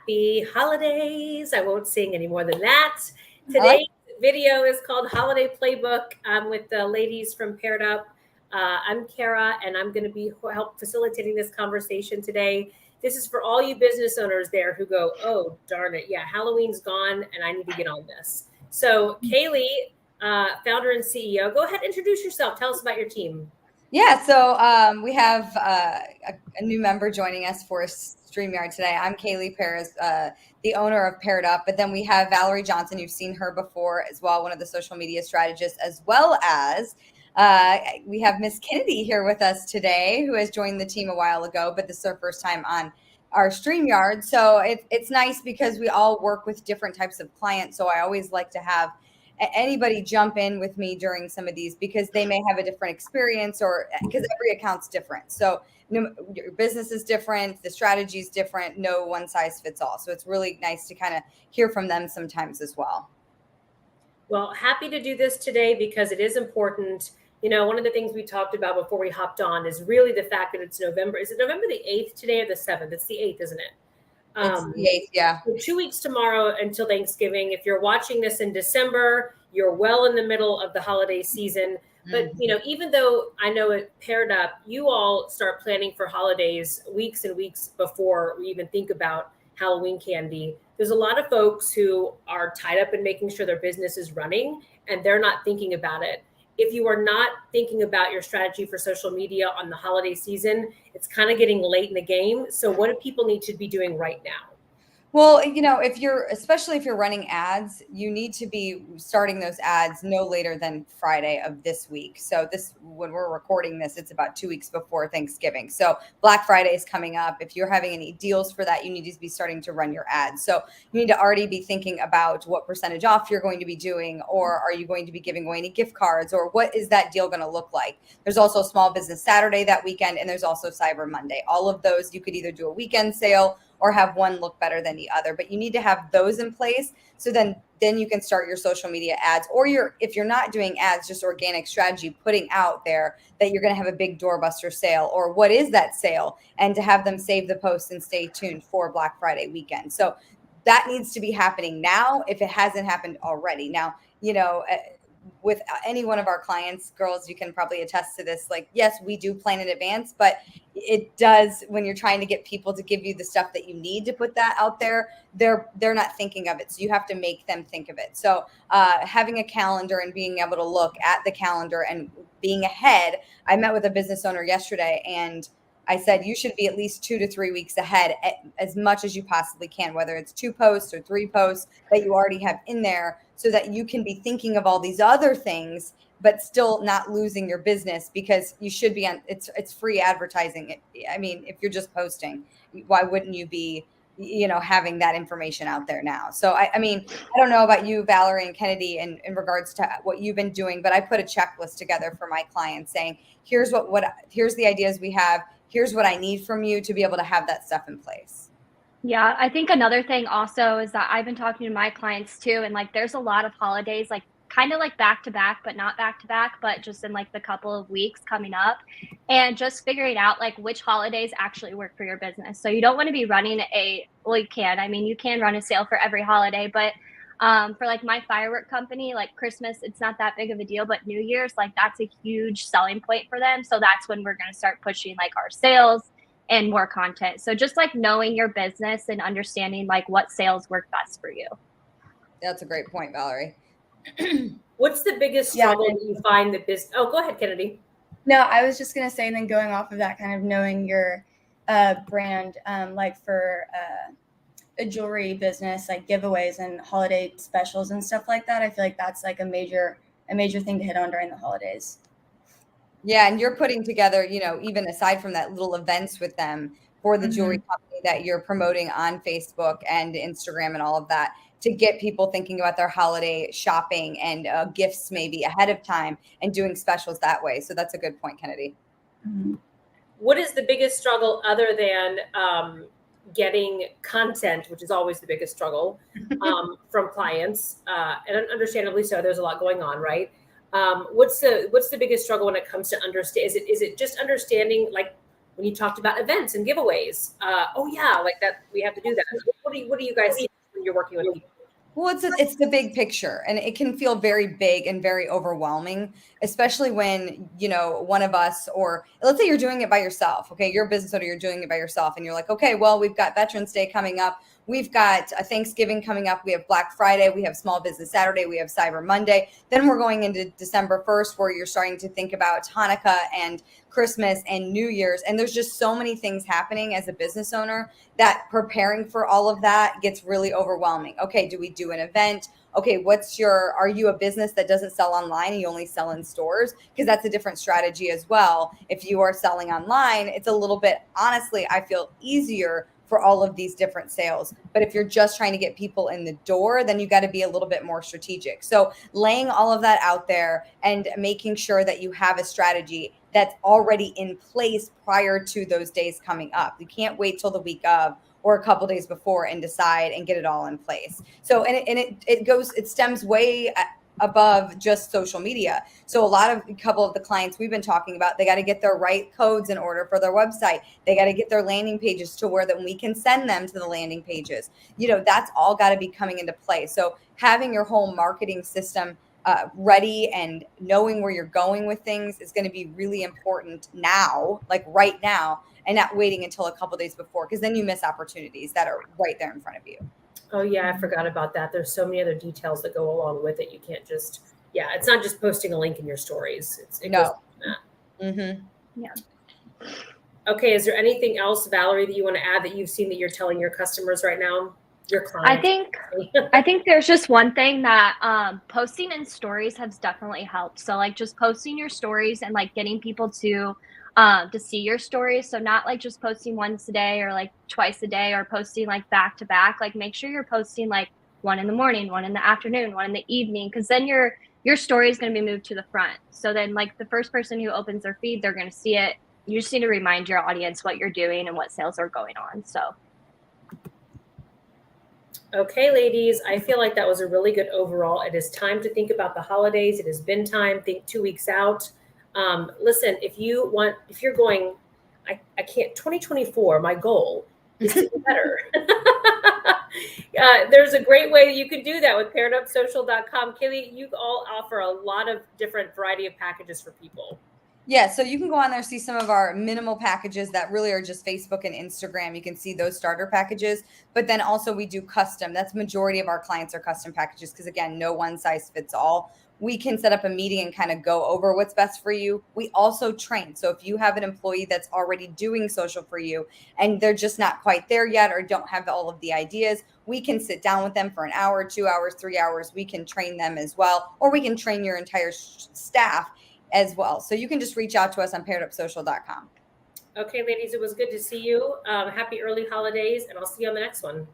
Happy holidays. I won't sing any more than that. I like- Today's video is called Holiday Playbook. I'm with the ladies from Paired Up. I'm Kara, and I'm going to be help facilitating this conversation today. This is for all you business owners there who go, oh, darn it. Yeah, Halloween's gone, and I need to get on this. So Kaylee, founder and CEO, go ahead and introduce yourself. Tell us about your team. Yeah, so we have a new member joining us for StreamYard today. I'm Kaylee Perez, the owner of Paired Up, but then we have Valerie Johnson. You've seen her before as well, one of the social media strategists, as well as we have Miss Kennedy here with us today, who has joined the team a while ago, but this is her first time on our StreamYard. So it's nice because we all work with different types of clients. So I always like to have anybody jump in with me during some of these because they may have a different experience or because every account's different. So your business is different, the strategy is different, no one size fits all. So it's really nice to kind of hear from them sometimes as well. Well, happy to do this today because it is important. You know, one of the things we talked about before we hopped on is really the fact that it's November. Is it November the 8th today or the 7th? It's the 8th, isn't it? It's the 8th, yeah. 2 weeks tomorrow until Thanksgiving. If you're watching this in December, you're well in the middle of the holiday season. But, you know, even though I know it Paired Up, you all start planning for holidays weeks and weeks before we even think about Halloween candy. There's a lot of folks who are tied up in making sure their business is running and they're not thinking about it. If you are not thinking about your strategy for social media on the holiday season, it's kind of getting late in the game. So what do people need to be doing right now? Well, you know, especially if you're running ads, you need to be starting those ads no later than Friday of this week. So when we're recording this, it's about 2 weeks before Thanksgiving. So Black Friday is coming up. If you're having any deals for that, you need to be starting to run your ads. So you need to already be thinking about what percentage off you're going to be doing, or are you going to be giving away any gift cards, or what is that deal going to look like? There's also Small Business Saturday that weekend, and there's also Cyber Monday. All of those, you could either do a weekend sale or have one look better than the other. But you need to have those in place. So then you can start your social media ads, or if you're not doing ads, just organic strategy, putting out there that you're going to have a big doorbuster sale, or what is that sale, and to have them save the post and stay tuned for Black Friday weekend. So that needs to be happening now if it hasn't happened already. Now, you know, with any one of our clients, girls, you can probably attest to this. Like, yes, we do plan in advance, but it does, when you're trying to get people to give you the stuff that you need to put that out there, they're not thinking of it. So you have to make them think of it. So having a calendar and being able to look at the calendar and being ahead. I met with a business owner yesterday and I said, you should be at least 2 to 3 weeks ahead as much as you possibly can, whether it's 2 posts or 3 posts that you already have in there, so that you can be thinking of all these other things, but still not losing your business, because you should be on, it's free advertising. I mean, if you're just posting, why wouldn't you be, you know, having that information out there now? So, I mean, I don't know about you, Valerie and Kennedy, in regards to what you've been doing, but I put a checklist together for my clients saying, here's here's the ideas we have. Here's what I need from you to be able to have that stuff in place. Yeah, I think another thing also is that I've been talking to my clients too, and like there's a lot of holidays, like kind of like back to back, but not back to back, but just in like the couple of weeks coming up, and just figuring out like which holidays actually work for your business. So you don't want to be running well, you can. I mean, you can run a sale for every holiday, but for like my firework company, like Christmas, it's not that big of a deal, but New Year's, like that's a huge selling point for them. So that's when we're going to start pushing like our sales and more content. So just like knowing your business and understanding like what sales work best for you. That's a great point, Valerie. What's the biggest struggle you find that business? Oh, go ahead, Kennedy. No, I was just going to say, and then going off of that, kind of knowing your brand, like for a jewelry business, like giveaways and holiday specials and stuff like that. I feel like that's like a major thing to hit on during the holidays. Yeah, and you're putting together, you know, even aside from that, little events with them for the jewelry company that you're promoting on Facebook and Instagram and all of that, to get people thinking about their holiday shopping and gifts maybe ahead of time and doing specials that way. So that's a good point, Kennedy. What is the biggest struggle other than getting content, which is always the biggest struggle from clients? And understandably so, there's a lot going on, right? What's the biggest struggle when it comes to understand? Is it just understanding, like when you talked about events and giveaways? Oh yeah, like that we have to do that. what do you guys see when you're working with people? Well, it's the big picture, and it can feel very big and very overwhelming, especially when, one of us, or let's say you're doing it by yourself. Okay, you're a business owner, you're doing it by yourself, and you're like, okay, well, we've got Veterans Day coming up, we've got a Thanksgiving coming up, we have Black Friday, we have Small Business Saturday, we have Cyber Monday. Then we're going into December 1st, where you're starting to think about Hanukkah and Christmas and New Year's, and there's just so many things happening as a business owner that preparing for all of that gets really overwhelming. Okay, do we do an event? Okay, are you a business that doesn't sell online and you only sell in stores? Because that's a different strategy as well. If you are selling online, it's a little bit, honestly, I feel easier for all of these different sales. But if you're just trying to get people in the door, then you got to be a little bit more strategic. So laying all of that out there and making sure that you have a strategy that's already in place prior to those days coming up. You can't wait till the week of or a couple days before and decide and get it all in place. So, it stems way above just social media. So a couple of the clients we've been talking about, they got to get their right codes in order for their website. They got to get their landing pages to where that we can send them to the landing pages. That's all got to be coming into play. So having your whole marketing system ready and knowing where you're going with things is going to be really important now, like right now, and not waiting until a couple days before, because then you miss opportunities that are right there in front of you. Oh yeah, I forgot about that. There's so many other details that go along with it. You can't just, it's not just posting a link in your stories. It goes beyond that. Mm-hmm. Yeah. Okay, is there anything else, Valerie, that you want to add that you've seen that you're telling your customers right now? Your clients? I think there's just one thing that posting in stories has definitely helped. So like just posting your stories and like getting people to see your stories. So not like just posting once a day or like twice a day or posting like back to back. Like make sure you're posting like one in the morning, one in the afternoon, one in the evening, because then your story is going to be moved to the front. So then like the first person who opens their feed, they're going to see it. You just need to remind your audience what you're doing and what sales are going on. So. Okay, ladies, I feel like that was a really good overall. It is time to think about the holidays. It has been time. Think 2 weeks out. Listen, if you're going, I can't, 2024, my goal is to be better. There's a great way that you can do that with pairedupsocial.com. Kaylee, you all offer a lot of different variety of packages for people. Yeah, so you can go on there, see some of our minimal packages that really are just Facebook and Instagram. You can see those starter packages, but then also we do custom. That's majority of our clients are custom packages because again, no one size fits all. We can set up a meeting and kind of go over what's best for you. We also train. So if you have an employee that's already doing social for you and they're just not quite there yet or don't have all of the ideas, we can sit down with them for an hour, 2 hours, 3 hours. We can train them as well, or we can train your entire staff as well. So you can just reach out to us on pairedupsocial.com. Okay, ladies, it was good to see you. Happy early holidays, and I'll see you on the next one.